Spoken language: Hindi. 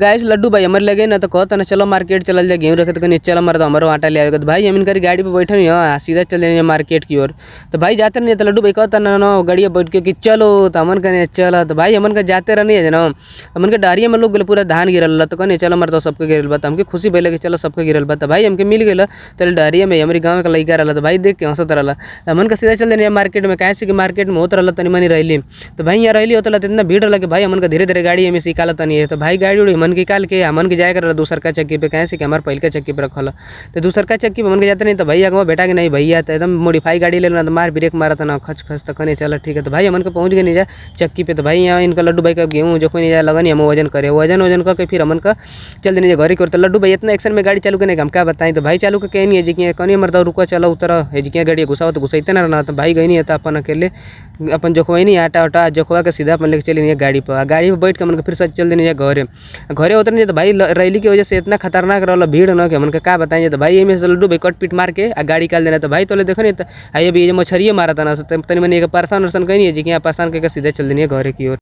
गाइस लड्डू भाई हमारे लगे ना तो कहता ना चलो मार्केट चल जाए गेहूँ रखे तो कहीं चलो मरदा हमारे आटा ले आएगा। तो भाई हम इनकर गाड़ी पे बैठे नहीं हाँ सीधा चल जाएंगे मार्केट की ओर। तो भाई जाते नहीं तो लड्डू भाई कहता ना ना गाड़िया बैठ के कि चलो तो हमन कने चलो। तो भाई हमन का जाते रहनी है ना हमन के डारिया में लोग पूरा धान गिरल तो कहीं चलो मरदा सबके गिरल बा। हमके खुशी भैया कि चलो सबके गिरल बा। तो भाई हमके मिल गया चल डारिया में हमारे गाँव का लड़का रहा। तो भाई देख के हंसत रहा हमन का सीधा चल जाए मार्केट में कैसे कि मार्केट में होता रहा तनी मनी रही। तो भाई यहाँ रही होता इतना भीड़ रहा कि भाई हमन का धीरे धीरे गाड़ी में निकाल तनी है। तो भाई गाड़ी उड़ी मन निकाल के हमन के जाए कर दूसर का चक्की पे कैसे कि हमारे पहले का चक्की पे रखल। तो दूसर का चक्की पे मन के जाते नहीं तो भैया को बेटा के नहीं भैया तो एकदम मॉडिफाई गाड़ी ले लेना तो मार ब्रेक मारा था ना खच खच तक नहीं चला ठीक है। तो भाई हमन को पहुँच गए नहीं जाए चक्की पे। तो भाई यहाँ इनका लड्डू भाई का गेहूँ जो कोई नहीं जाए लगन हम वजन करे वजन करके फिर हमन का चल देने घर की। तो लड्डू भाई इतना एक्शन में गाड़ी चालू करने का हम क्या बताएं। तो भाई चालू के नहीं है जी कहीं मरता रुको चलो उतर जी गाड़ी घुसाओ तो घुसाते ना रहना। तो भाई गई नहीं है तो अपन अकेले अपन जोखवाई नहीं आटा उटा जोखवा के सीधा अपन लेके चले नहीं गाड़ी पर बैठ के मन फिर से चल देने घरे घरे उतर नहीं। तो भाई रैली की वजह से इतना खतरनाक रहा भीड़ न कि हमन क्या बताएंगे। तो भाई में से लड्डू भाई कट पीट मार के गाड़ी निकाल देना। तो भाई तो देखो नहीं तो अभी मछरिए मारा था ना तनी मैंने परेशान वरसान कहीं नहीं है जी यहाँ परेशान करके सीधा चल देनी है घर की ओर।